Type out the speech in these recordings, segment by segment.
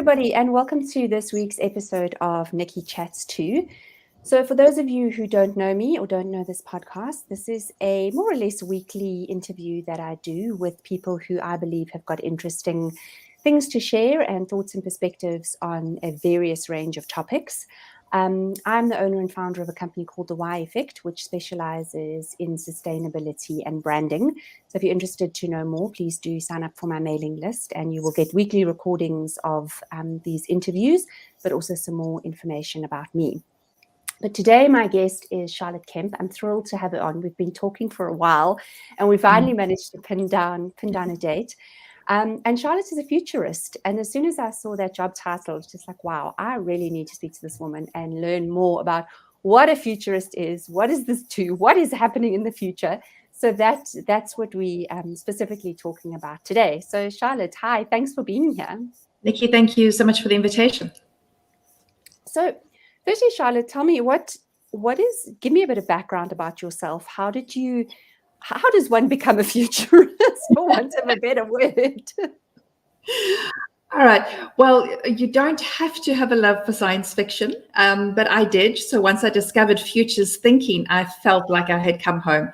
everybody, and welcome to this week's episode of Nicci Chats 2. So for those of you who don't know me or don't know this podcast, this is a more or less weekly interview that I do with people who I believe have got interesting things to share and thoughts and perspectives on a various range of topics. I'm the owner and founder of a company called The Why Effect, which specializes in sustainability and branding. So if you're interested to know more, please do sign up for my mailing list and you will get weekly recordings of these interviews, but also some more information about me. But today my guest is Charlotte Kemp. I'm thrilled to have her on. We've been talking for a while and we finally managed to pin down a date. And Charlotte is a futurist. And as soon as I saw that job title, I was just like, wow, I really need to speak to this woman and learn more about what a futurist is, what is this to, what is happening in the future. So that's what we specifically talking about today. So Charlotte, hi, thanks for being here. Nicci, thank you so much for the invitation. So firstly, Charlotte, tell me give me a bit of background about yourself. How does one become a futurist, for want of a better word? All right. Well, you don't have to have a love for science fiction, but I did. So once I discovered futures thinking, I felt like I had come home.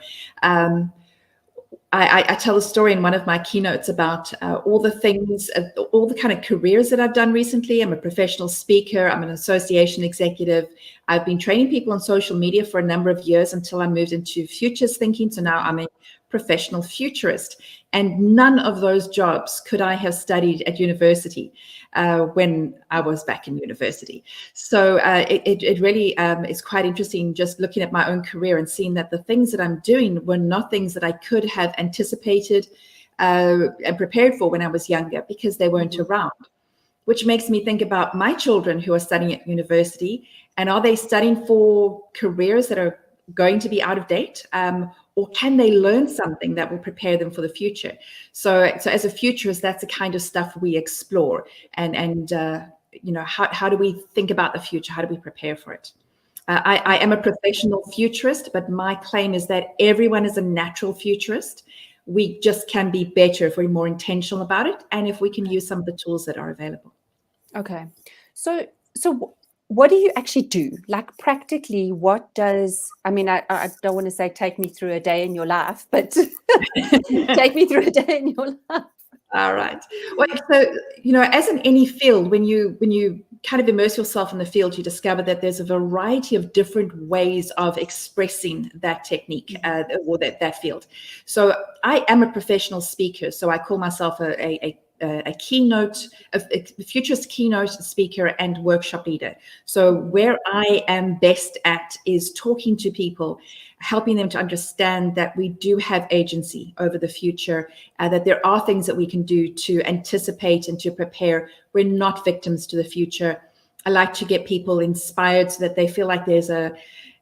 I tell a story in one of my keynotes about all the things, all the kind of careers that I've done recently. I'm a professional speaker. I'm an association executive. I've been training people on social media for a number of years until I moved into futures thinking. So now I'm a professional futurist. And none of those jobs could I have studied at university when I was back in university. So it really is quite interesting just looking at my own career and seeing that the things that I'm doing were not things that I could have anticipated and prepared for when I was younger because they weren't around. Which makes me think about my children who are studying at university, and are they studying for careers that are going to be out of date? Or can they learn something that will prepare them for the future? So as a futurist, that's the kind of stuff we explore. And how do we think about the future? How do we prepare for it? I am a professional futurist, but my claim is that everyone is a natural futurist. We just can be better if we're more intentional about it and if we can use some of the tools that are available. Okay. So what do you actually do? Like practically, what does, I don't want to say take me through a day in your life, but take me through a day in your life. All right. Well, so, as in any field, when you kind of immerse yourself in the field, you discover that there's a variety of different ways of expressing that technique or that field. So I am a professional speaker. So I call myself a futurist keynote speaker and workshop leader. So where I am best at is talking to people, helping them to understand that we do have agency over the future, that there are things that we can do to anticipate and to prepare. We're not victims to the future. I like to get people inspired so that they feel like there's an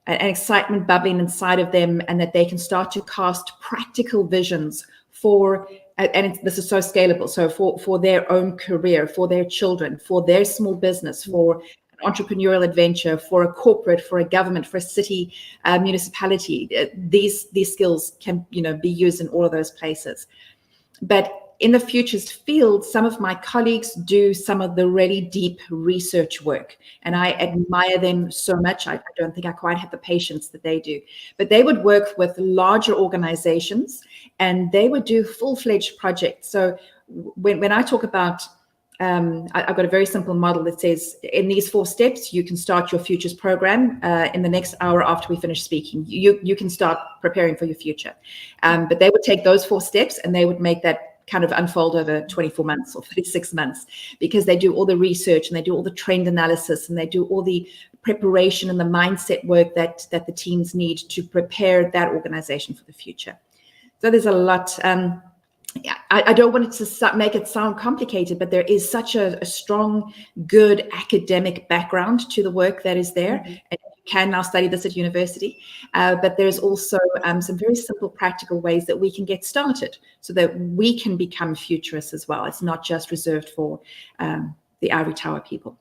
excitement bubbling inside of them and that they can start to cast practical visions for, and this is so scalable, so for their own career, for their children, for their small business, for an entrepreneurial adventure, for a corporate, for a government, for a city, municipality. These skills can be used in all of those places. But in the futures field, some of my colleagues do some of the really deep research work, and I admire them so much. I don't think I quite have the patience that they do, but they would work with larger organizations and they would do full-fledged projects. So when I talk about, I've got a very simple model that says in these 4 steps, you can start your futures program in the next hour after we finish speaking. You can start preparing for your future. But they would take those 4 steps and they would make that kind of unfold over 24 months or 36 months because they do all the research and they do all the trend analysis and they do all the preparation and the mindset work that the teams need to prepare that organization for the future. So there's a lot. I don't want it to make it sound complicated, but there is such a strong, good academic background to the work that is there. And you can now study this at university, but there's also some very simple, practical ways that we can get started so that we can become futurists as well. It's not just reserved for the ivory tower people.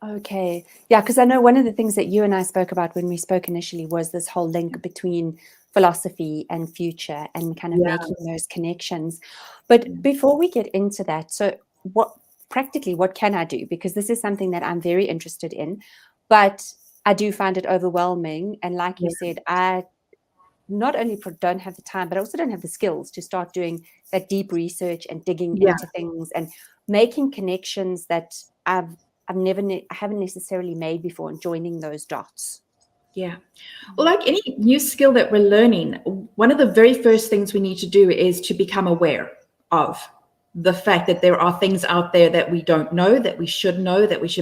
Okay. Yeah, because I know one of the things that you and I spoke about when we spoke initially was this whole link between philosophy and future and kind of making those connections. But before we get into that, so practically, what can I do? Because this is something that I'm very interested in, but I do find it overwhelming. And like you said, I not only don't have the time, but I also don't have the skills to start doing that deep research and digging into things and making connections that I haven't necessarily made before, and joining those dots. Yeah. Well, like any new skill that we're learning, one of the very first things we need to do is to become aware of the fact that there are things out there that we don't know, that we should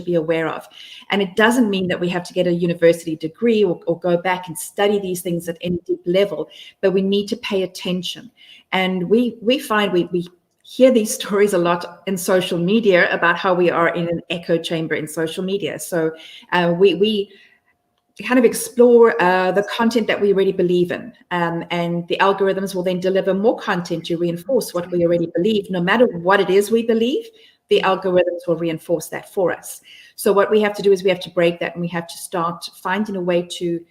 be aware of. And it doesn't mean that we have to get a university degree or go back and study these things at any deep level, but we need to pay attention. And we find we hear these stories a lot in social media about how we are in an echo chamber in social media. So we kind of explore the content that we already believe in, and the algorithms will then deliver more content to reinforce what we already believe. No matter what it is we believe, the algorithms will reinforce that for us. So what we have to do is we have to break that, and we have to start finding a way to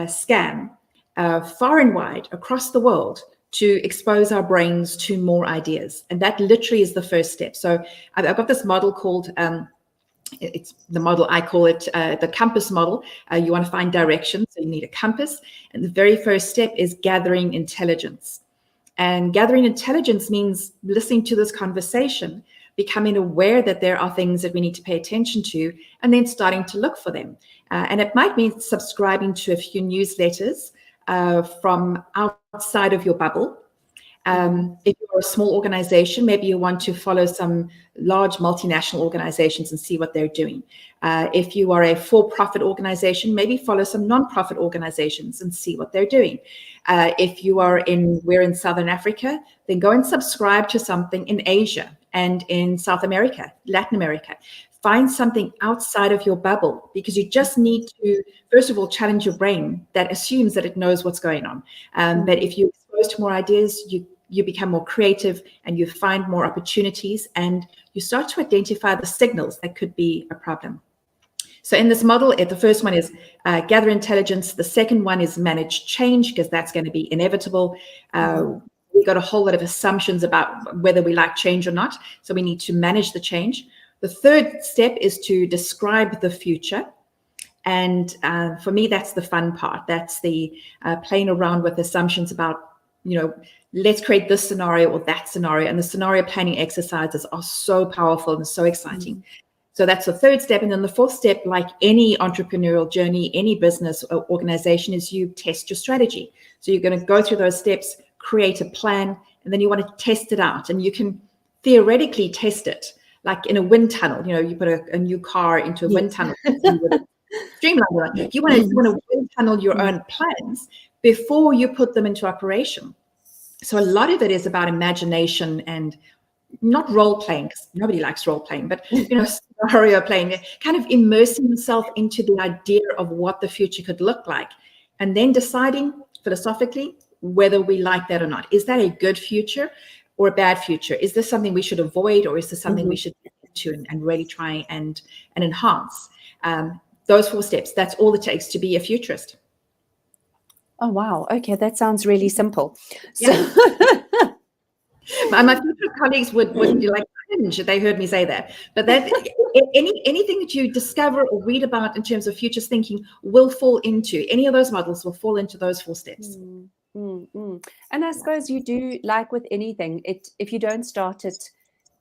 scan far and wide across the world to expose our brains to more ideas. And that literally is the first step. So I've got this model called it's the model, I call it the compass model. You want to find direction, so you need a compass. And the very first step is gathering intelligence. And gathering intelligence means listening to this conversation, becoming aware that there are things that we need to pay attention to, and then starting to look for them. And it might mean subscribing to a few newsletters from outside of your bubble. If you're a small organization, maybe you want to follow some large multinational organizations and see what they're doing. If you are a for-profit organization, maybe follow some non-profit organizations and see what they're doing. If we're in Southern Africa, then go and subscribe to something in Asia and in South America, Latin America. Find something outside of your bubble, because you just need to, first of all, challenge your brain that assumes that it knows what's going on. But if you're exposed to more ideas, you become more creative, and you find more opportunities, and you start to identify the signals that could be a problem. So in this model, the first one is gather intelligence. The second one is manage change, because that's going to be inevitable. We've got a whole lot of assumptions about whether we like change or not. So we need to manage the change. The third step is to describe the future. And for me, that's the fun part. That's the playing around with assumptions about, let's create this scenario or that scenario. And the scenario planning exercises are so powerful and so exciting. So that's the third step. And then the fourth step, like any entrepreneurial journey, any business or organization, is you test your strategy. So you're going to go through those steps, create a plan, and then you want to test it out. And you can theoretically test it, like in a wind tunnel. You put a new car into a wind tunnel. Streamline. You want to wind tunnel your own plans before you put them into operation. So a lot of it is about imagination and not role playing, because nobody likes role playing, but scenario playing, kind of immersing yourself into the idea of what the future could look like, and then deciding philosophically whether we like that or not. Is that a good future or a bad future? Is this something we should avoid, or is this something we should get into and really try and enhance? Those 4 steps, that's all it takes to be a futurist. Oh, wow. Okay, that sounds really simple. So my future colleagues would be like, cringe if they heard me say that. But that anything that you discover or read about in terms of futures thinking will fall into, any of those models will fall into those 4 steps. And I suppose you do, like with anything, if you don't start it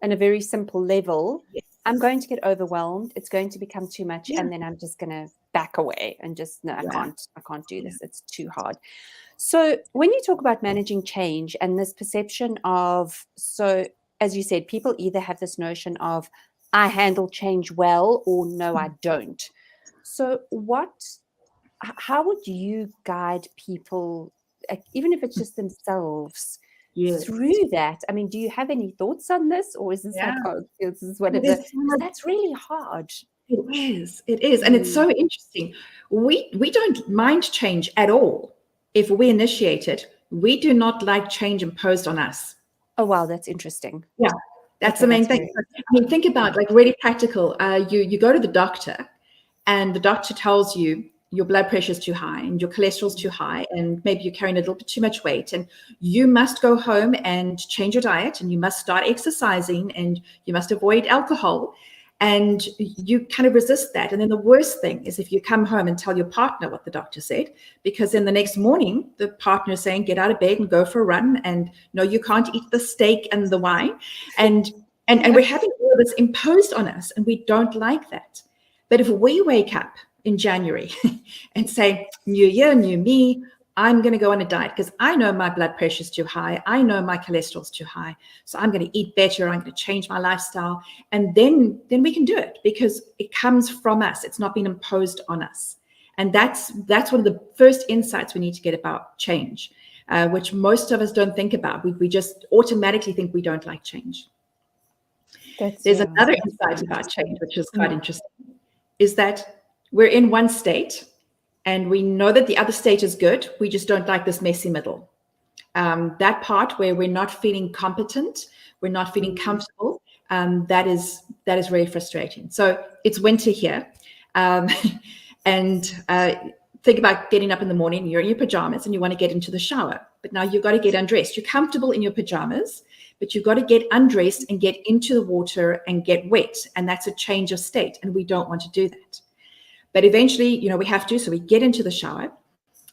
on a very simple level, I'm going to get overwhelmed. It's going to become too much, and then I'm just going to back away and just I can't do this. It's too hard. So when you talk about managing change and this perception of, so as you said, people either have this notion of I handle change well, or no, I don't. So how would you guide people, even if it's just themselves, through that? I mean, do you have any thoughts on this, or is this this is whatever? That's really hard. It is. And it's so interesting. We don't mind change at all. If we initiate it, we do not like change imposed on us. Oh, wow. That's interesting. Yeah. That's the main thing. I mean, think about, like, really practical. You go to the doctor, and the doctor tells you, your blood pressure is too high and your cholesterol's too high, and maybe you're carrying a little bit too much weight, and you must go home and change your diet, and you must start exercising, and you must avoid alcohol, and you kind of resist that. And then the worst thing is if you come home and tell your partner what the doctor said, because then the next morning the partner is saying, get out of bed and go for a run, and no, you can't eat the steak and the wine, and we're having all of this imposed on us, and we don't like that. But if we wake up in January and say, new year, new me, I'm going to go on a diet because I know my blood pressure is too high. I know my cholesterol is too high. So I'm going to eat better. I'm going to change my lifestyle. And then we can do it because it comes from us. It's not being imposed on us. And that's one of the first insights we need to get about change, which most of us don't think about. We just automatically think we don't like change. There's another insight about change, which is quite interesting, is that we're in one state and we know that the other state is good. We just don't like this messy middle. That part where we're not feeling competent, we're not feeling comfortable, that is very frustrating. So it's winter here. And think about getting up in the morning, you're in your pajamas and you want to get into the shower, but now you've got to get undressed. You're comfortable in your pajamas, but you've got to get undressed and get into the water and get wet. And that's a change of state. And we don't want to do that. But eventually, we have to. So we get into the shower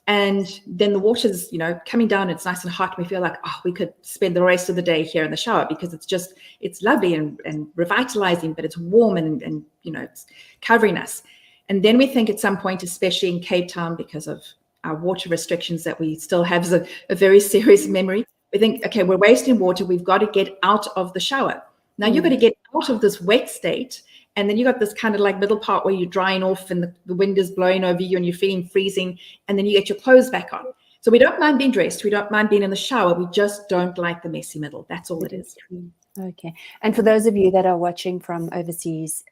and then the water's, coming down. It's nice and hot. We feel like, we could spend the rest of the day here in the shower because it's lovely and revitalizing, but it's warm and it's covering us. And then we think at some point, especially in Cape Town, because of our water restrictions that we still have as a very serious memory, we think, okay, we're wasting water. We've got to get out of the shower. Now you've got to get out of this wet state. And then you got this kind of like middle part where you're drying off and the wind is blowing over you and you're feeling freezing. And then you get your clothes back on. So we don't mind being dressed. We don't mind being in the shower. We just don't like the messy middle. That's all it is. Okay. And for those of you that are watching from overseas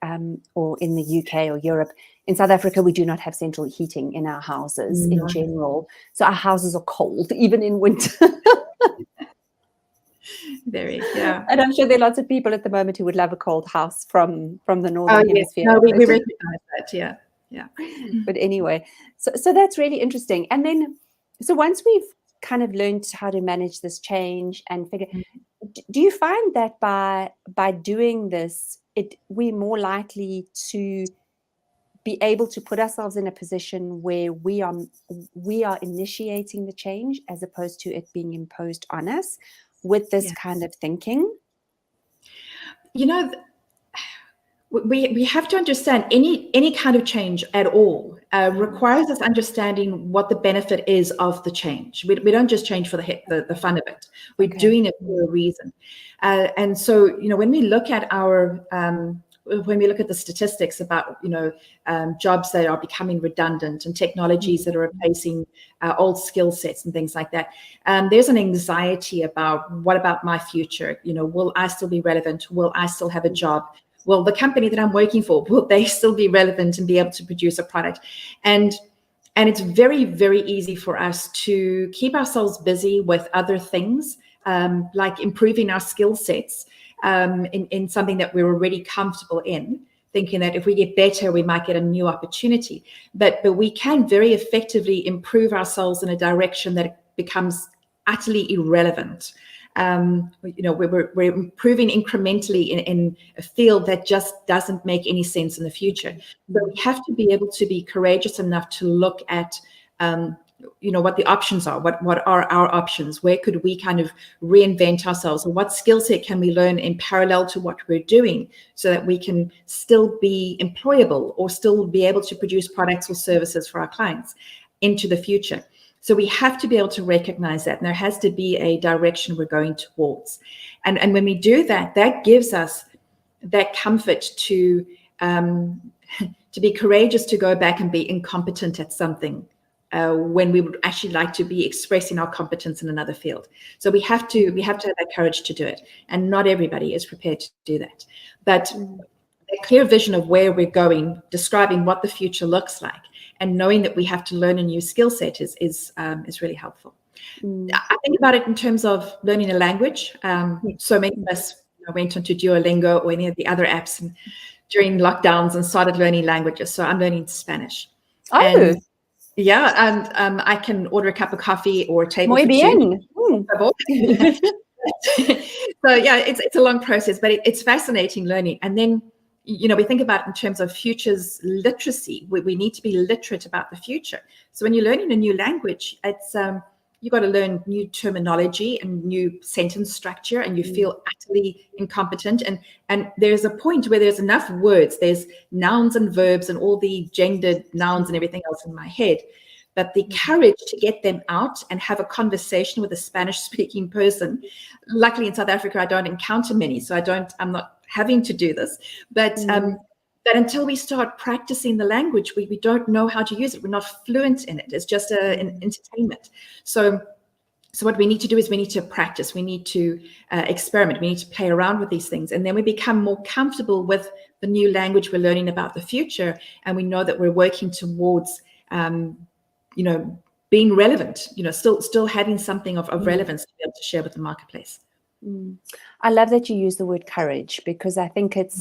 or in the UK or Europe, in South Africa, we do not have central heating in our houses in general. So our houses are cold, even in winter. Yeah. And I'm sure there are lots of people at the moment who would love a cold house from the northern hemisphere. No, we recognize that. Yeah. But anyway, so that's really interesting. And then, so once we've kind of learned how to manage this change and figure, do you find that by doing this, we're more likely to be able to put ourselves in a position where we are initiating the change as opposed to it being imposed on us with this kind of thinking? We have to understand any kind of change at all requires us understanding what the benefit is of the change. We don't just change for the fun of it. We're doing it for a reason. And so, when we look at the statistics about, jobs that are becoming redundant and technologies that are replacing old skill sets and things like that, there's an anxiety about what about my future? Will I still be relevant? Will I still have a job? Will the company that I'm working for, will they still be relevant and be able to produce a product? And it's very, very easy for us to keep ourselves busy with other things, like improving our skill sets in something that we're already comfortable in, thinking that if we get better, we might get a new opportunity. But we can very effectively improve ourselves in a direction that becomes utterly irrelevant. We're improving incrementally in a field that just doesn't make any sense in the future. But we have to be able to be courageous enough to look at what the options are, what are our options, where could we kind of reinvent ourselves, or what skill set can we learn in parallel to what we're doing so that we can still be employable or still be able to produce products or services for our clients into the future. So we have to be able to recognize that, and there has to be a direction we're going towards. And when we do that, that gives us that comfort to be courageous to go back and be incompetent at something when we would actually like to be expressing our competence in another field. So we have to have that courage to do it, and not everybody is prepared to do that. But a clear vision of where we're going, describing what the future looks like, and knowing that we have to learn a new skill set is really helpful. I think about it in terms of learning a language. So many of us went onto Duolingo or any of the other apps during lockdowns and started learning languages. So I'm learning Spanish. Oh, Yeah, and I can order a cup of coffee or a table Muy for bien. two. So yeah, it's a long process, but it's fascinating learning. And then, we think about it in terms of futures literacy. We need to be literate about the future. So when you're learning a new language, it's you've got to learn new terminology and new sentence structure, and you feel utterly incompetent. And there's a point where there's enough words, there's nouns and verbs and all the gendered nouns and everything else in my head. But the courage to get them out and have a conversation with a Spanish-speaking person. Luckily, in South Africa, I don't encounter many, so I'm not having to do this. But until we start practicing the language, we don't know how to use it. We're not fluent in it. It's just an entertainment. So what we need to do is we need to practice. We need to experiment. We need to play around with these things. And then we become more comfortable with the new language we're learning about the future. And we know that we're working towards being relevant, still having something of relevance to be able to share with the marketplace. I love that you use the word courage, because I think it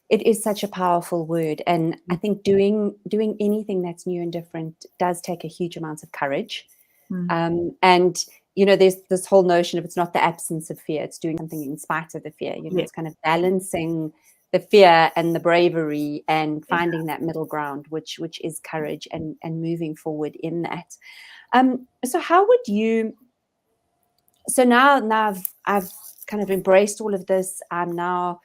is such a powerful word. And I think doing anything that's new and different does take a huge amount of courage. And there's this whole notion of, it's not the absence of fear, it's doing something in spite of the fear. It's kind of balancing the fear and the bravery and finding that middle ground, which is courage, and moving forward in that. So how would you? So now I've kind of embraced all of this. I'm now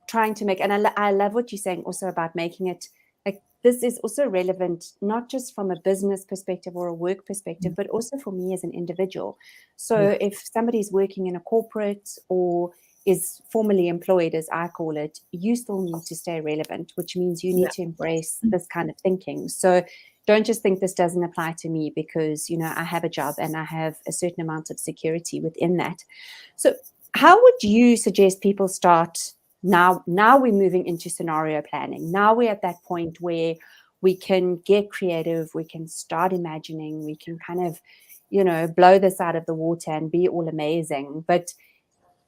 trying to make, and I love what you're saying also about making it like this is also relevant, not just from a business perspective or a work perspective, but also for me as an individual. So if somebody's working in a corporate or is formally employed, as I call it, you still need to stay relevant, which means you need to embrace this kind of thinking. So don't just think this doesn't apply to me because, I have a job and I have a certain amount of security within that. So how would you suggest people start now? Now we're moving into scenario planning. Now we're at that point where we can get creative, we can start imagining, we can kind of, blow this out of the water and be all amazing. But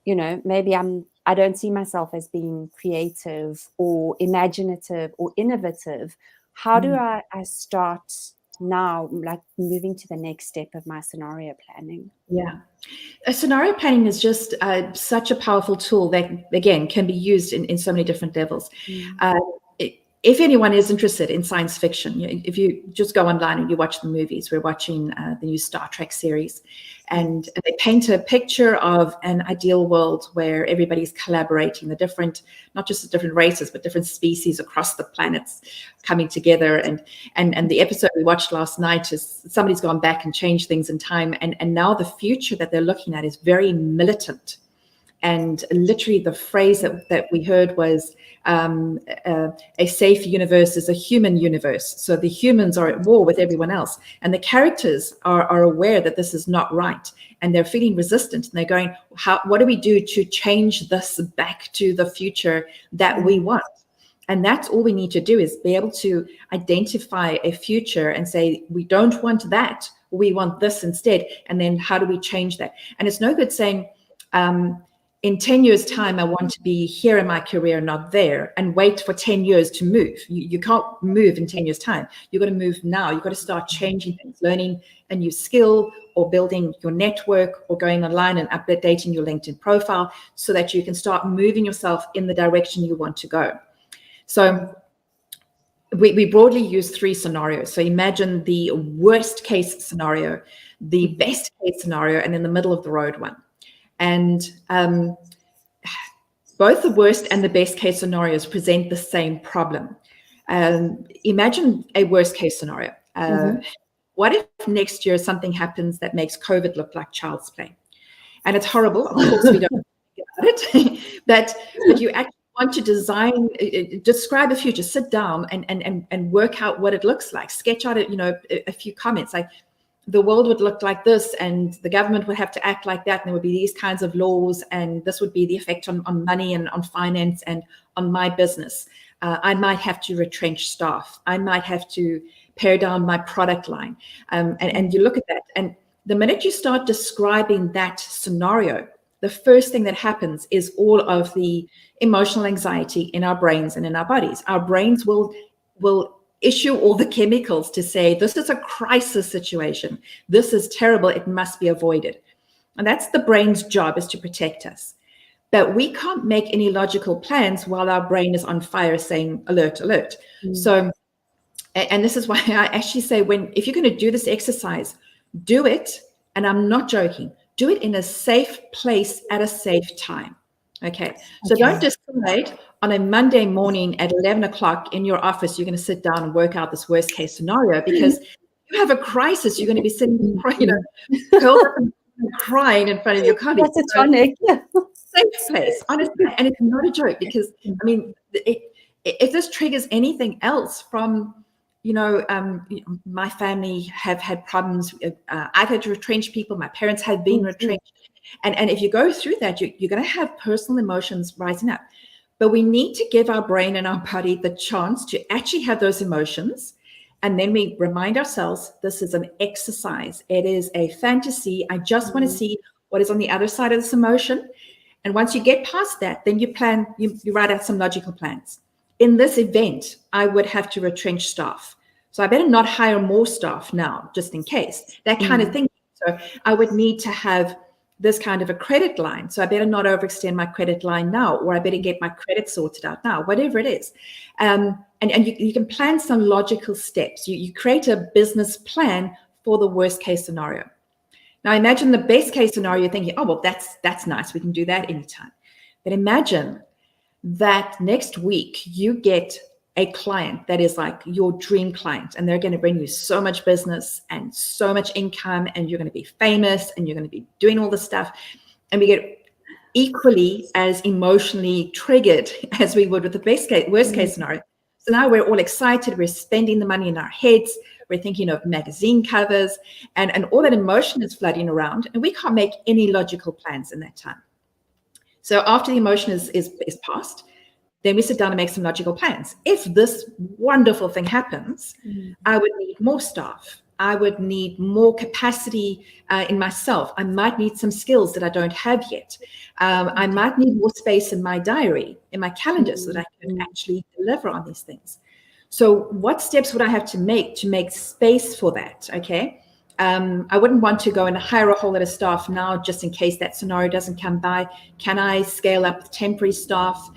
maybe I don't see myself as being creative or imaginative or innovative. How do I start now, like moving to the next step of my scenario planning? Yeah. Scenario planning is just such a powerful tool that, again, can be used in so many different levels. If anyone is interested in science fiction, if you just go online and you watch the movies, we're watching the new Star Trek series, and they paint a picture of an ideal world where everybody's collaborating, not just the different races, but different species across the planets coming together. And the episode we watched last night is somebody's gone back and changed things in time. And now the future that they're looking at is very militant. And literally the phrase that we heard was a safe universe is a human universe. So the humans are at war with everyone else. And the characters are aware that this is not right. And they're feeling resistant. And they're going, what do we do to change this back to the future that we want? And that's all we need to do, is be able to identify a future and say, we don't want that. We want this instead. And then how do we change that? And it's no good saying, in 10 years' time, I want to be here in my career, not there, and wait for 10 years to move. You can't move in 10 years' time. You've got to move now. You've got to start changing things, learning a new skill or building your network or going online and updating your LinkedIn profile so that you can start moving yourself in the direction you want to go. So we broadly use 3 scenarios. So imagine the worst case scenario, the best case scenario, and then the middle of the road one. And both the worst and the best case scenarios present the same problem. Imagine a worst case scenario. What if next year something happens that makes COVID look like child's play? And it's horrible. Of course, we don't think about it. but you actually want to describe a future, sit down and work out what it looks like. Sketch out a few comments like, the world would look like this, and the government would have to act like that, and there would be these kinds of laws, and this would be the effect on money and on finance and on my business. I might have to retrench staff. I might have to pare down my product line. And you look at that, and the minute you start describing that scenario, the first thing that happens is all of the emotional anxiety in our brains and in our bodies. Our brains will issue all the chemicals to say, this is a crisis situation. This is terrible. It must be avoided. And that's the brain's job, is to protect us. But we can't make any logical plans while our brain is on fire saying, alert, alert. So, and this is why I actually say, if you're going to do this exercise, do it. And I'm not joking. Do it in a safe place at a safe time. Okay. So don't decide on a Monday morning at 11 o'clock in your office, you're going to sit down and work out this worst case scenario, because you have a crisis. You're going to be sitting, curled up and crying in front of your colleagues. That's a tonic. Safe place, honestly. And it's not a joke, because, I mean, if this triggers anything else from, my family have had problems. I've had to retrench people. My parents have been retrenched. And if you go through that, you're going to have personal emotions rising up. But we need to give our brain and our body the chance to actually have those emotions. And then we remind ourselves, this is an exercise. It is a fantasy. I just want to see what is on the other side of this emotion. And once you get past that, then you plan, you write out some logical plans. In this event, I would have to retrench staff. So I better not hire more staff now, just in case, that kind of thing. So I would need to have this kind of a credit line. So I better not overextend my credit line now, or I better get my credit sorted out now, whatever it is. And you can plan some logical steps. You create a business plan for the worst case scenario. Now imagine the best case scenario. You're thinking, oh, well, that's nice. We can do that anytime. But imagine that next week you get a client that is like your dream client, and they're going to bring you so much business and so much income, and you're going to be famous and you're going to be doing all this stuff. And we get equally as emotionally triggered as we would with the worst case scenario. So now we're all excited. We're spending the money in our heads. We're thinking of magazine covers, and all that emotion is flooding around, and we can't make any logical plans in that time. So after the emotion is past, then we sit down and make some logical plans. If this wonderful thing happens, I would need more staff. I would need more capacity in myself. I might need some skills that I don't have yet. I might need more space in my diary, in my calendar, so that I can actually deliver on these things. So what steps would I have to make space for that? Okay. I wouldn't want to go and hire a whole lot of staff now, just in case that scenario doesn't come by. Can I scale up with temporary staff?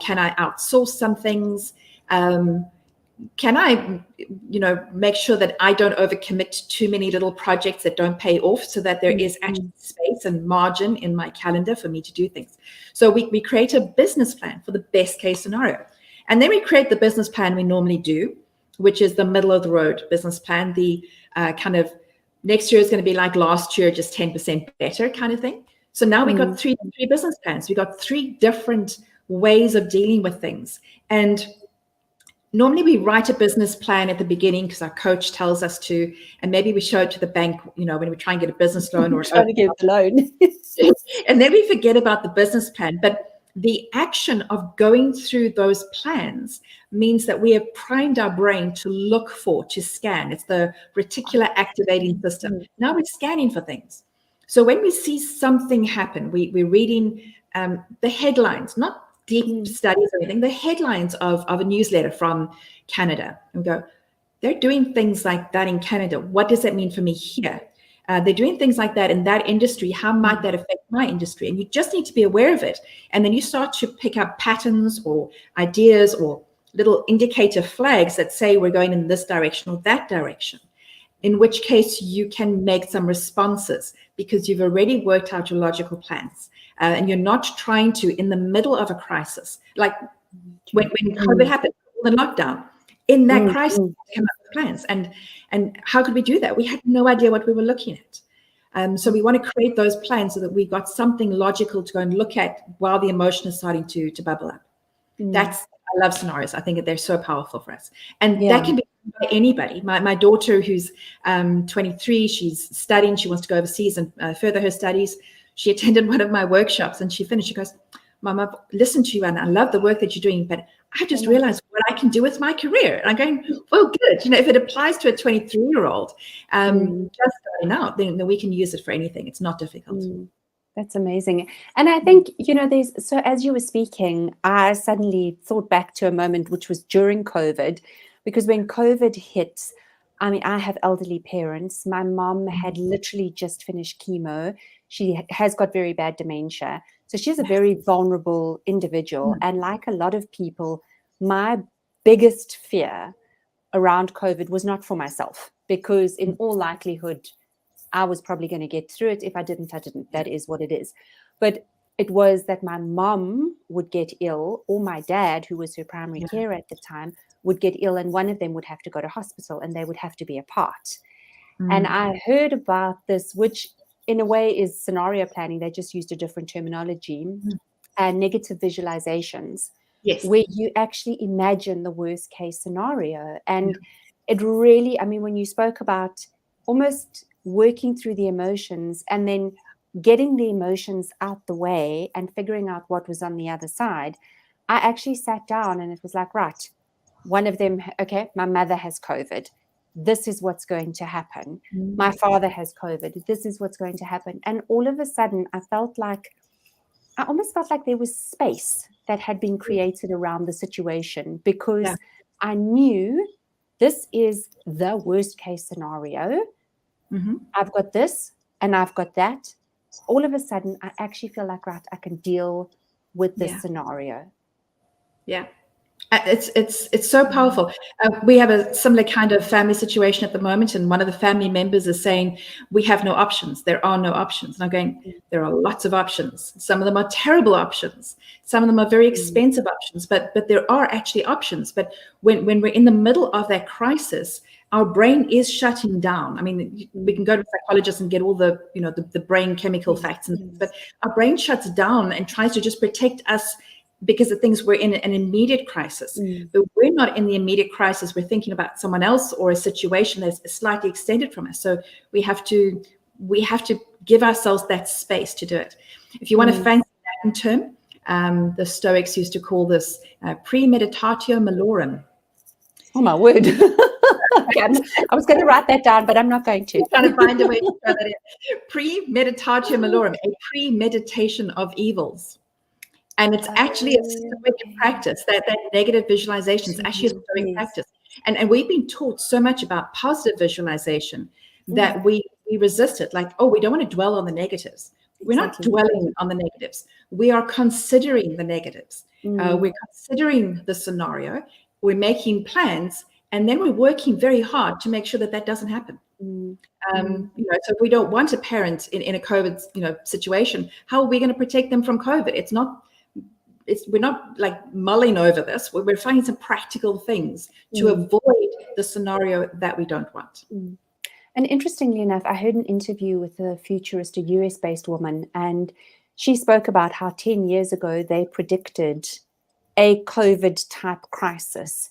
Can I outsource some things? Can I, make sure that I don't overcommit to too many little projects that don't pay off, so that there is actually space and margin in my calendar for me to do things? So we create a business plan for the best case scenario. And then we create the business plan we normally do, which is the middle of the road business plan. The kind of next year is going to be like last year, just 10% better kind of thing. So now we got three business plans. We got 3 different ways of dealing with things. And normally we write a business plan at the beginning because our coach tells us to, and maybe we show it to the bank, when we try and get a business loan or try to get the loan. And then we forget about the business plan. But the action of going through those plans means that we have primed our brain to look for, to scan. It's the reticular activating system. Now we're scanning for things. So when we see something happen, we're reading the headlines, not deep studies or anything, the headlines of a newsletter from Canada, and we go, they're doing things like that in Canada. What does that mean for me here? They're doing things like that in that industry. How might that affect my industry? And you just need to be aware of it. And then you start to pick up patterns or ideas or little indicator flags that say we're going in this direction or that direction, in which case you can make some responses because you've already worked out your logical plans. And you're not trying to, in the middle of a crisis, like when COVID happened, the lockdown, in that crisis, we came up with plans. And how could we do that? We had no idea what we were looking at. So we want to create those plans so that we got something logical to go and look at while the emotion is starting to bubble up. I love scenarios. I think that they're so powerful for us. And that can be by anybody. My daughter, who's 23, she's studying. She wants to go overseas and further her studies. She attended one of my workshops and she finished. She goes, Mom, I've listened to you and I love the work that you're doing, but I just realized what I can do with my career. And I'm going, well, good. If it applies to a 23-year-old just starting out, then we can use it for anything. It's not difficult. That's amazing. And I think, so as you were speaking, I suddenly thought back to a moment which was during COVID, because when COVID hit, I mean, I have elderly parents. My mom had literally just finished chemo. She has got very bad dementia. So she's a very vulnerable individual. And like a lot of people, my biggest fear around COVID was not for myself, because in all likelihood, I was probably going to get through it. If I didn't, I didn't. That is what it is. But it was that my mom would get ill, or my dad, who was her primary carer at the time, would get ill, and one of them would have to go to hospital and they would have to be apart. And I heard about this, which in a way is scenario planning. They just used a different terminology, and negative visualizations, where you actually imagine the worst case scenario. And it really, I mean, when you spoke about almost working through the emotions and then getting the emotions out the way and figuring out what was on the other side, I actually sat down and it was like, right, one of them, okay, my mother has COVID. This is what's going to happen. My father has COVID. This is what's going to happen. And all of a sudden, I almost felt like there was space that had been created around the situation, because I knew this is the worst case scenario. I've got this and I've got that. All of a sudden, I actually feel like, right, I can deal with this scenario. Yeah. It's so powerful. We have a similar kind of family situation at the moment, and one of the family members is saying, we have no options. There are no options. And I'm going, there are lots of options. Some of them are terrible options. Some of them are very expensive options, but there are actually options. But when we're in the middle of that crisis, our brain is shutting down. I mean, we can go to psychologists and get all the, the brain chemical facts, but our brain shuts down and tries to just protect us, because of things we're in an immediate crisis. But we're not in the immediate crisis. We're thinking about someone else or a situation that's slightly extended from us. So we have to give ourselves that space to do it. If you want a fancy Latin term, the Stoics used to call this premeditatio malorum. Oh my word. Okay, I was going to write that down, but I'm not going to. Trying to find a way to throw that in. Premeditatio malorum, a premeditation of evils. And it's actually a Stoic practice. That negative visualization is actually a Stoic practice. And we've been taught so much about positive visualization that we resist it. Like, we don't want to dwell on the negatives. We're not dwelling on the negatives. We are considering the negatives. We're considering the scenario. We're making plans, and then we're working very hard to make sure that doesn't happen. So if we don't want a parent in a COVID situation, how are we going to protect them from COVID? We're not like mulling over this. We're finding some practical things to avoid the scenario that we don't want. And interestingly enough, I heard an interview with a futurist, a US-based woman, and she spoke about how 10 years ago they predicted a COVID-type crisis.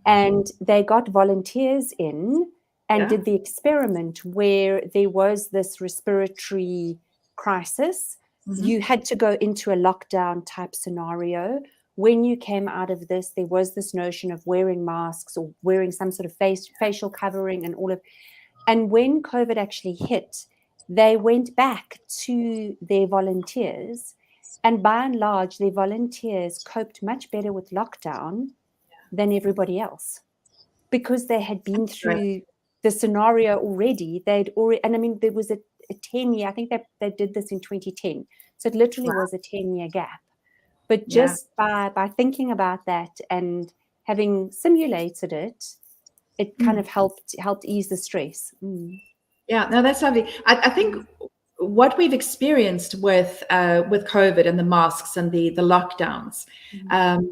And they got volunteers in and did the experiment where there was this respiratory crisis. You had to go into a lockdown type scenario. When you came out of this, there was this notion of wearing masks or wearing some sort of facial covering and when COVID actually hit, they went back to their volunteers, and by and large, their volunteers coped much better with lockdown than everybody else, because they had been through the scenario already. And I mean, there was a 10-year, I think they did this in 2010. So it literally was a 10-year gap. But just by thinking about that and having simulated it, it kind of helped ease the stress. Yeah, no, that's lovely. I think what we've experienced with COVID and the masks and the lockdowns,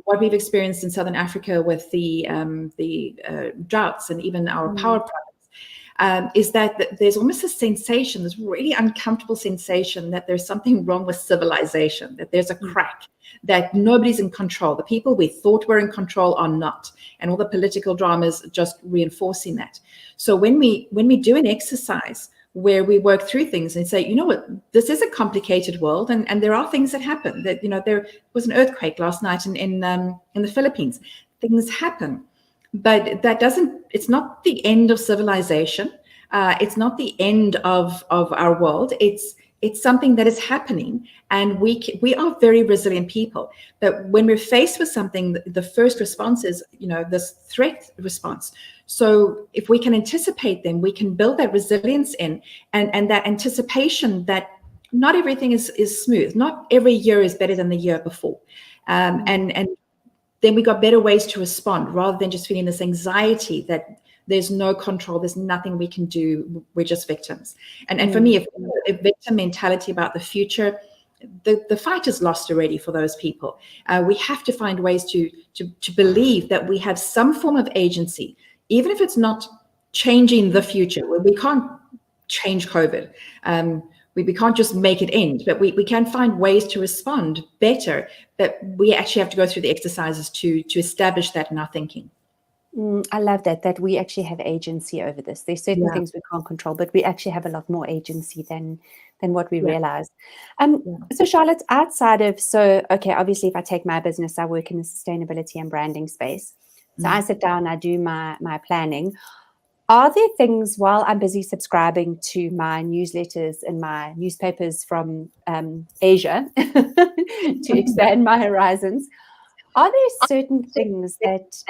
what we've experienced in Southern Africa with the droughts and even our power problems, is that there's almost a sensation, this really uncomfortable sensation that there's something wrong with civilization, that there's a crack, that nobody's in control. The people we thought were in control are not, and all the political dramas just reinforcing that. So when we do an exercise where we work through things and say, you know what, this is a complicated world, and there are things that happen. That there was an earthquake last night in the Philippines. Things happen, but it's not the end of civilization. It's not the end of our world. It's It's something that is happening, and we are very resilient people. But when we're faced with something, the first response is, this threat response. So if we can anticipate them, we can build that resilience in, and that anticipation that not everything is smooth. Not every year is better than the year before. And then we got better ways to respond, rather than just feeling this anxiety that there's no control, there's nothing we can do, we're just victims. And for me, if a victim mentality about the future, the fight is lost already for those people. We have to find ways to believe that we have some form of agency, even if it's not changing the future. We can't change COVID. We can't just make it end, but we can find ways to respond better. But we actually have to go through the exercises to establish that in our thinking. I love that we actually have agency over this. There's certain things we can't control, but we actually have a lot more agency than what we realize. So Charlotte, outside of, obviously if I take my business, I work in the sustainability and branding space. So I sit down, I do my planning. Are there things, while I'm busy subscribing to my newsletters and my newspapers from Asia to expand my horizons, are there certain things that,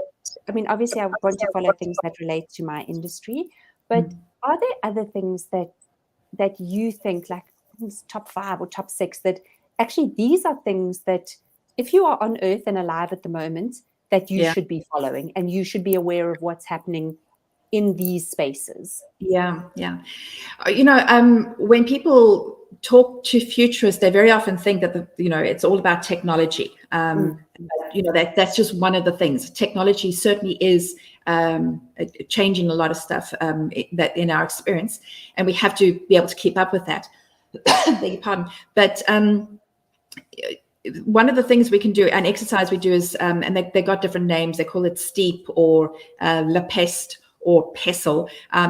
obviously I want to follow things that relate to my industry, but are there other things that you think, like top 5 or top 6, that actually these are things that if you are on earth and alive at the moment, that you should be following, and you should be aware of what's happening in these spaces? Yeah. When people talk to futurists, they very often think that it's all about technology. That's just one of the things. Technology certainly is changing a lot of stuff that in our experience, and we have to be able to keep up with that. Beg your pardon. But one of the things we can do, an exercise we do is, and they got different names. They call it STEEP or La Peste or PESTLE.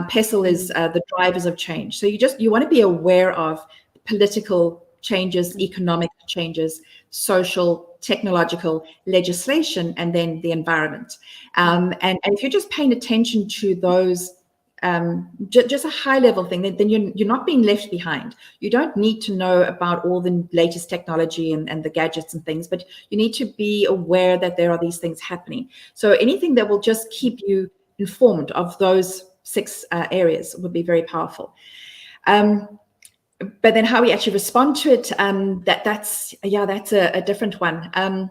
PESTLE is the drivers of change. So you want to be aware of political changes, economic changes, social, technological, legislation, and then the environment. And if you're just paying attention to those, just a high level thing, then you're not being left behind. You don't need to know about all the latest technology and the gadgets and things, but you need to be aware that there are these things happening. So anything that will just keep you informed of those 6 areas would be very powerful. But then how we actually respond to it, that's a different one.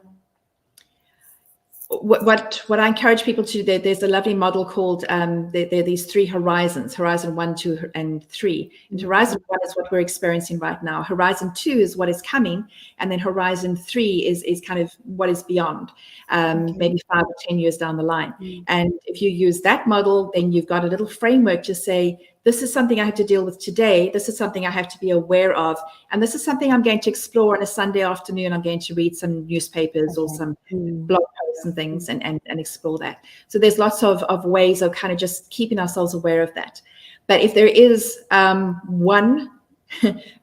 What I encourage people to do, there's a lovely model called, there are these 3 horizons, Horizon 1, 2, and 3. And Horizon 1 is what we're experiencing right now. Horizon 2 is what is coming. And then Horizon 3 is kind of what is beyond, maybe 5 or 10 years down the line. And if you use that model, then you've got a little framework to say, this is something I have to deal with today. This is something I have to be aware of. And this is something I'm going to explore on a Sunday afternoon. I'm going to read some newspapers or some blog posts and things and explore that. So there's lots of ways of kind of just keeping ourselves aware of that. But if there is one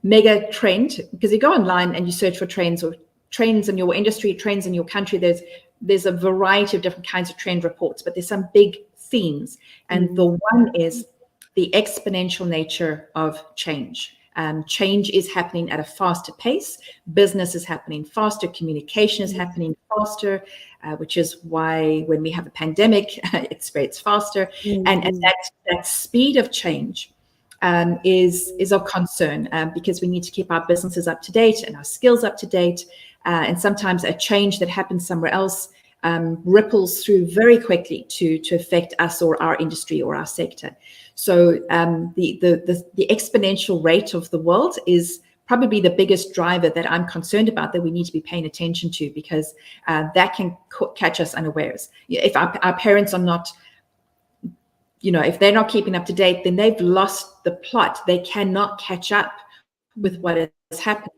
mega trend, because you go online and you search for trends in your industry, trends in your country, there's a variety of different kinds of trend reports, but there's some big themes. And the one is the exponential nature of change. Change is happening at a faster pace. Business is happening faster. Communication is happening faster, which is why when we have a pandemic, it spreads faster. And that speed of change is of concern because we need to keep our businesses up to date and our skills up to date. And sometimes a change that happens somewhere else ripples through very quickly to affect us or our industry or our sector. So the exponential rate of the world is probably the biggest driver that I'm concerned about, that we need to be paying attention to, because that can catch us unawares. If our parents are not, if they're not keeping up to date, then they've lost the plot. They cannot catch up with what is happening.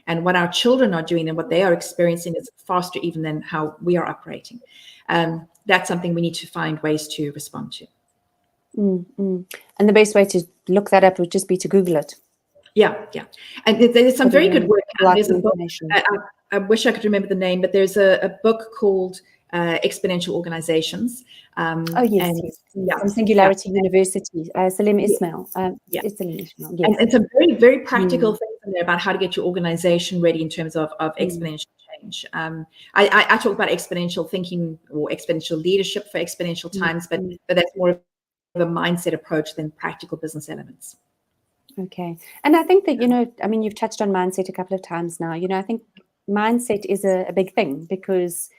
And what our children are doing and what they are experiencing is faster even than how we are operating. That's something we need to find ways to respond to. And the best way to look that up would just be to Google it. Yeah. And there's some very good work. There's a book, I wish I could remember the name, but there's a book called Exponential Organizations. From Singularity University, Salim Ismail. Salim Ismail. Yes. And it's a very, very practical thing in there about how to get your organization ready in terms of exponential change. I talk about exponential thinking or exponential leadership for exponential times, but that's more of a mindset approach than practical business elements. Okay. And I think that, I mean, you've touched on mindset a couple of times now. I think mindset is a big thing, because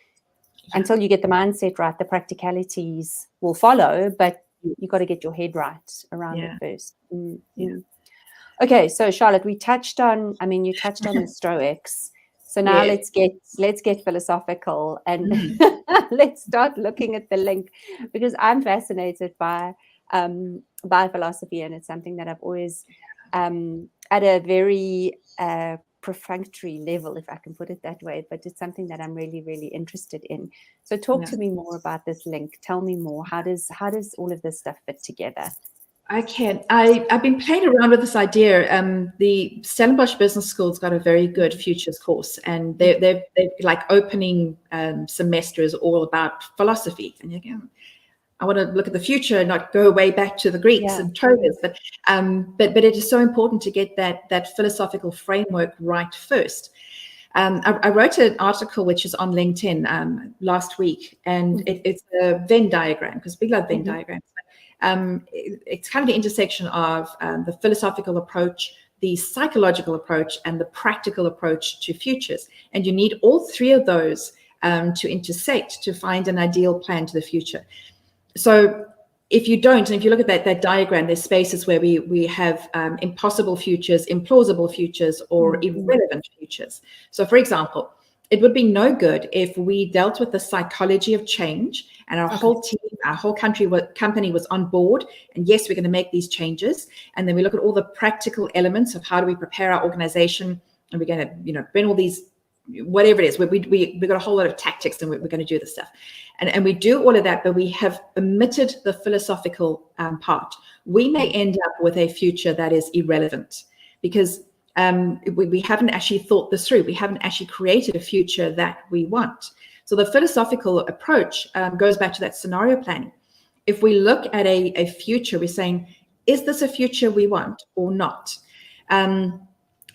until you get the mindset right, the practicalities will follow, but you've got to get your head right around it first. Okay. So Charlotte, you touched on the Stoics. So now let's get philosophical and let's start looking at the link, because I'm fascinated by philosophy, and it's something that I've always at a very perfunctory level, if I can put it that way, but it's something that I'm really, really interested in. So talk to me more about this link. Tell me more. How does all of this stuff fit together? I can. I've been playing around with this idea. The Stellenbosch Business School's got a very good futures course, and they're like opening semesters all about philosophy. And again, I want to look at the future, not go way back to the Greeks and Trojas. But it is so important to get that philosophical framework right first. I wrote an article which is on LinkedIn last week, and it's a Venn diagram, because we love Venn diagrams. It's kind of the intersection of the philosophical approach, the psychological approach, and the practical approach to futures. And you need all three of those to intersect to find an ideal plan to the future. So if you don't, and if you look at that diagram, there's spaces where we have impossible futures, implausible futures, or irrelevant futures. So for example, it would be no good if we dealt with the psychology of change and our whole team, our whole company was on board. And yes, we're going to make these changes. And then we look at all the practical elements of how do we prepare our organization, and we're going to, bring all these, whatever it is, we got a whole lot of tactics, and we're going to do this stuff. And we do all of that, but we have omitted the philosophical part. We may end up with a future that is irrelevant, because we haven't actually thought this through. We haven't actually created a future that we want. So the philosophical approach goes back to that scenario planning. If we look at a future, we're saying, is this a future we want or not?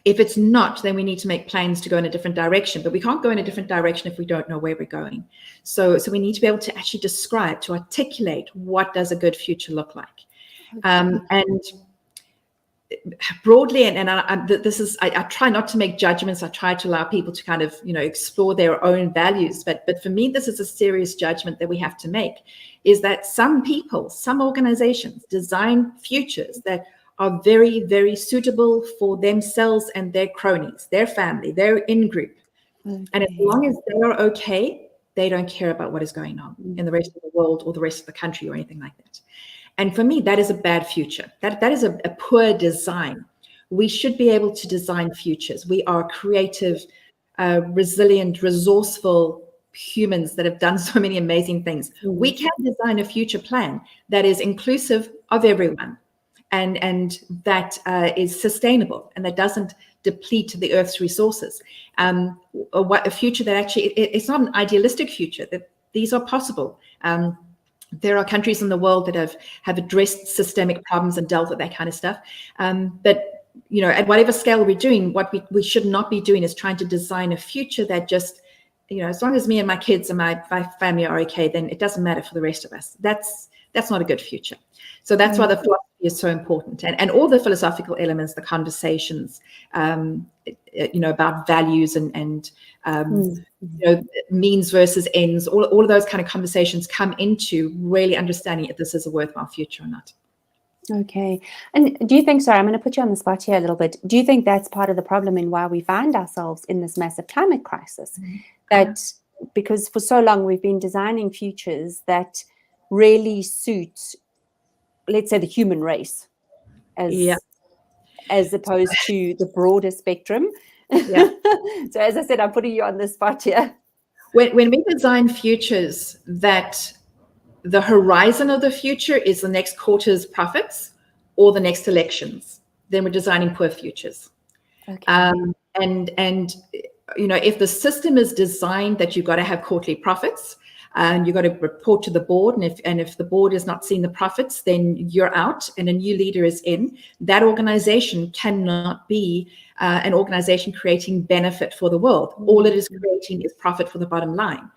If it's not, then we need to make plans to go in a different direction. But we can't go in a different direction if we don't know where we're going. So we need to be able to actually describe, to articulate, what does a good future look like? And broadly, I try not to make judgments. I try to allow people to kind of, explore their own values. But for me, this is a serious judgment that we have to make, is that some people, some organizations design futures that are very, very suitable for themselves and their cronies, their family, their in-group. And as long as they're okay, they don't care about what is going on in the rest of the world or the rest of the country or anything like that. And for me, that is a bad future. That is a poor design. We should be able to design futures. We are creative, resilient, resourceful humans that have done so many amazing things. We can design a future plan that is inclusive of everyone, and that is sustainable, and that doesn't deplete the Earth's resources. A future that actually, it's not an idealistic future, that these are possible. There are countries in the world that have addressed systemic problems and dealt with that kind of stuff. But, at whatever scale we're doing, what we should not be doing is trying to design a future that just, as long as me and my kids and my family are okay, then it doesn't matter for the rest of us. That's not a good future. So that's why the philosophy is so important, and all the philosophical elements, the conversations, about values and means versus ends, all of those kind of conversations come into really understanding if this is a worthwhile future or not. Okay. And do you think, sorry, I'm going to put you on the spot here a little bit. Do you think that's part of the problem in why we find ourselves in this massive climate crisis? That because for so long we've been designing futures that really suit, let's say, the human race as opposed to the broader spectrum. Yeah. So as I said, I'm putting you on the spot here. When we design futures that the horizon of the future is the next quarter's profits or the next elections, then we're designing poor futures. Okay. And if the system is designed that you've got to have quarterly profits, and you've got to report to the board. And if the board is not seeing the profits, then you're out and a new leader is in. That organization cannot be an organization creating benefit for the world. All it is creating is profit for the bottom line.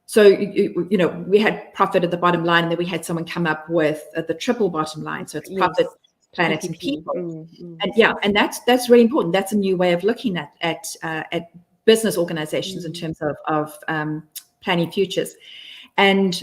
So, we had profit at the bottom line, and then we had someone come up with the triple bottom line. So it's profit, planet, and people. And that's really important. That's a new way of looking at business organizations in terms of planning futures. And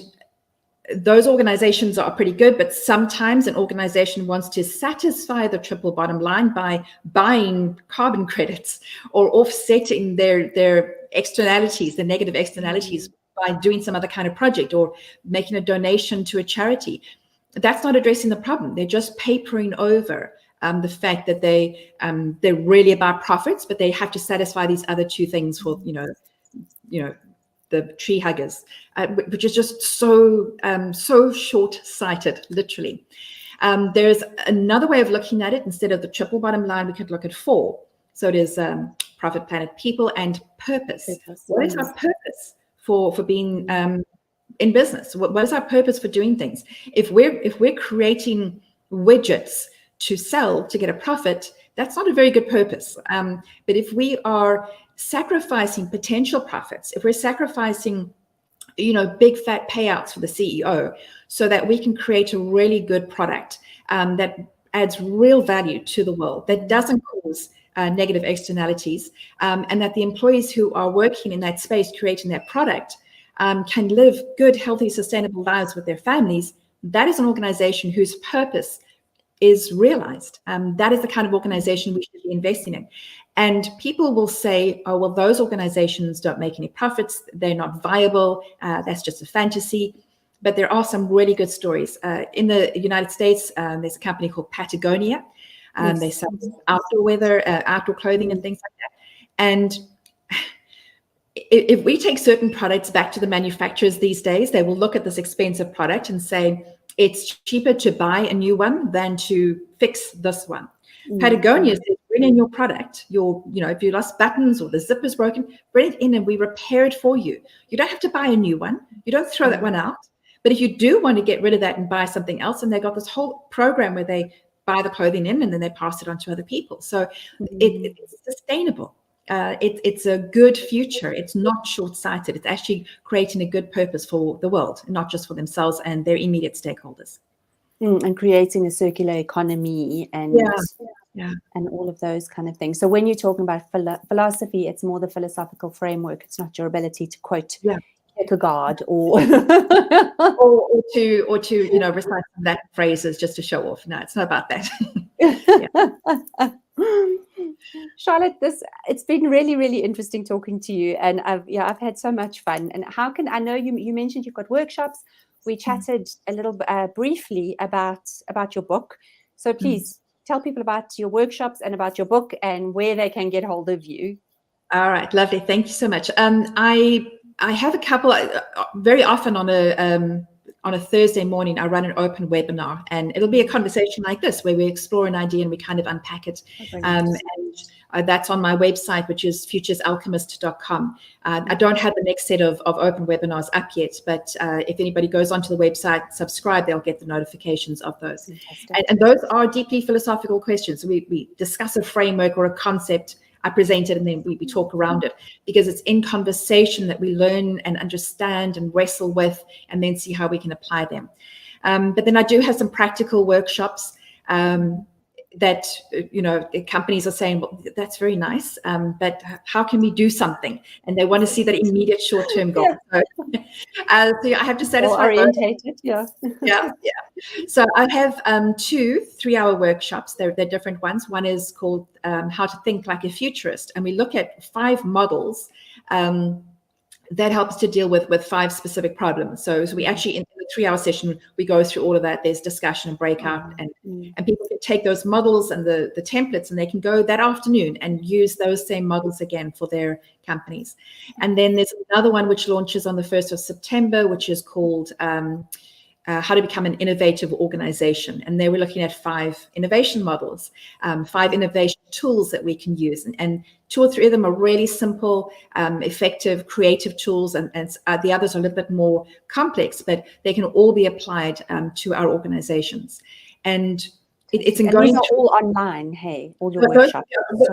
those organizations are pretty good, but sometimes an organization wants to satisfy the triple bottom line by buying carbon credits or offsetting their externalities, the negative externalities, by doing some other kind of project or making a donation to a charity. That's not addressing the problem. They're just papering over the fact that they're really about profits, but they have to satisfy these other two things for the tree huggers, which is just so short-sighted, literally. There's another way of looking at it. Instead of the triple bottom line, we could look at 4. So it is profit, planet, people, and purpose. What is our purpose for being in business? What is our purpose for doing things? If we're creating widgets to sell to get a profit, that's not a very good purpose. But if we are sacrificing potential profits, if we're sacrificing, big fat payouts for the CEO so that we can create a really good product that adds real value to the world, that doesn't cause negative externalities, and that the employees who are working in that space creating that product can live good, healthy, sustainable lives with their families, that is an organization whose purpose is realized. That is the kind of organization we should be investing in. And people will say, oh, well, those organizations don't make any profits. They're not viable. That's just a fantasy. But there are some really good stories. In the United States, there's a company called Patagonia. They sell outdoor weather, outdoor clothing and things like that. And if we take certain products back to the manufacturers these days, they will look at this expensive product and say, it's cheaper to buy a new one than to fix this one. Patagonia says, bring in your product. If you lost buttons or the zip is broken, bring it in and we repair it for you. You don't have to buy a new one. You don't throw that one out. But if you do want to get rid of that and buy something else, and they got this whole program where they buy the clothing in and then they pass it on to other people. So it's sustainable. It's a good future. It's not short-sighted. It's actually creating a good purpose for the world, not just for themselves and their immediate stakeholders. And creating a circular economy and all of those kind of things. So when you're talking about philosophy, it's more the philosophical framework. It's not your ability to quote Kierkegaard or to recite that phrases just to show off. No, it's not about that. Charlotte, it's been really, really interesting talking to you, and I've had so much fun. And I know you mentioned you've got workshops. We chatted a little briefly about your book. So please tell people about your workshops and about your book and where they can get hold of you. All right, lovely. Thank you so much. I have a couple. Very often on a Thursday morning, I run an open webinar, and it'll be a conversation like this where we explore an idea and we kind of unpack it. And that's on my website, which is futuresalchemist.com. I don't have the next set of open webinars up yet, but if anybody goes onto the website, subscribe, they'll get the notifications of those. And those are deeply philosophical questions. We discuss a framework or a concept. I present it and then we talk around it, because it's in conversation that we learn and understand and wrestle with and then see how we can apply them. But then I do have some practical workshops that, companies are saying, well, that's very nice, but how can we do something? And they want to see that immediate short-term goal. So I have to satisfy orientated. Yeah. So I have 2 3-hour workshops. They're different ones. One is called How to Think Like a Futurist, and we look at 5 models that helps to deal with 5 specific problems. So we actually, in the 3-hour session, we go through all of that. There's discussion and breakout, and people can take those models and the templates, and they can go that afternoon and use those same models again for their companies. And then there's another one which launches on the 1st of September, which is called how to become an innovative organization. And they were looking at 5 innovation models, 5 innovation tools that we can use. And 2 or 3 of them are really simple, effective, creative tools. And the others are a little bit more complex, but they can all be applied to our organizations. And it's in going these are all online, hey, all your those, workshops.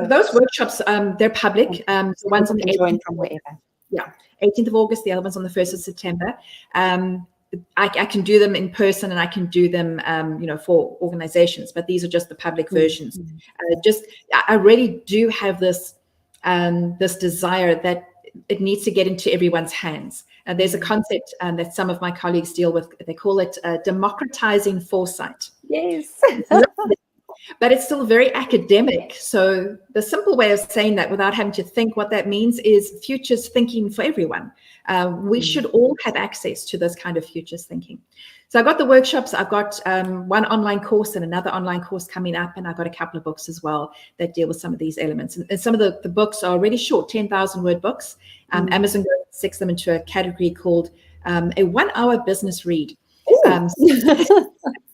those workshops, they're public. The ones on the 18th, from wherever. Yeah, 18th of August, the other one's on the 1st of September. I can do them in person and I can do them, for organizations, but these are just the public versions. I really do have this desire that it needs to get into everyone's hands. There's a concept that some of my colleagues deal with. They call it democratizing foresight. Yes. But it's still very academic. So the simple way of saying that without having to think what that means is futures thinking for everyone. We should all have access to this kind of futures thinking. So I've got the workshops. I've got one online course and another online course coming up. And I've got a couple of books as well that deal with some of these elements. And some of the books are really short, 10,000 word books. Amazon sticks them into a category called a 1-hour business read.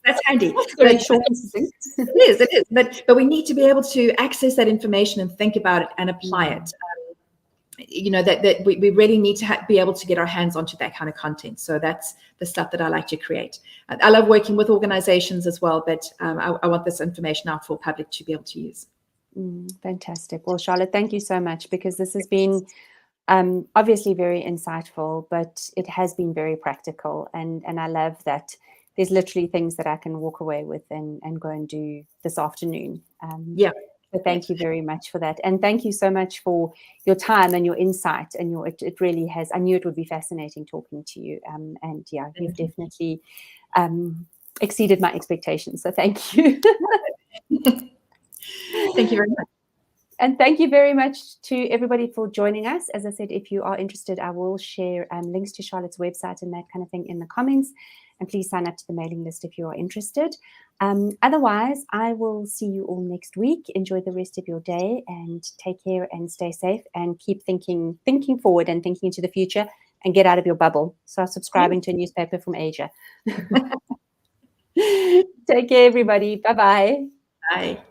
That's handy. That's very short and succinct. It is. But we need to be able to access that information and think about it and apply it. That we really need to be able to get our hands onto that kind of content. So that's the stuff that I like to create. I love working with organizations as well, but I want this information out for public to be able to use. Fantastic. Well, Charlotte, thank you so much, because this has been obviously very insightful, but it has been very practical. And I love that there's literally things that I can walk away with and go and do this afternoon. So thank you very much for that. And thank you so much for your time and your insight. And it really has, I knew it would be fascinating talking to you. And yeah, you've definitely exceeded my expectations. So thank you. Thank you very much. And thank you very much to everybody for joining us. As I said, if you are interested, I will share links to Charlotte's website and that kind of thing in the comments. And please sign up to the mailing list if you are interested. Otherwise, I will see you all next week. Enjoy the rest of your day and take care and stay safe and keep thinking forward and thinking into the future and get out of your bubble. Start subscribing to a newspaper from Asia. Take care, everybody. Bye-bye. Bye.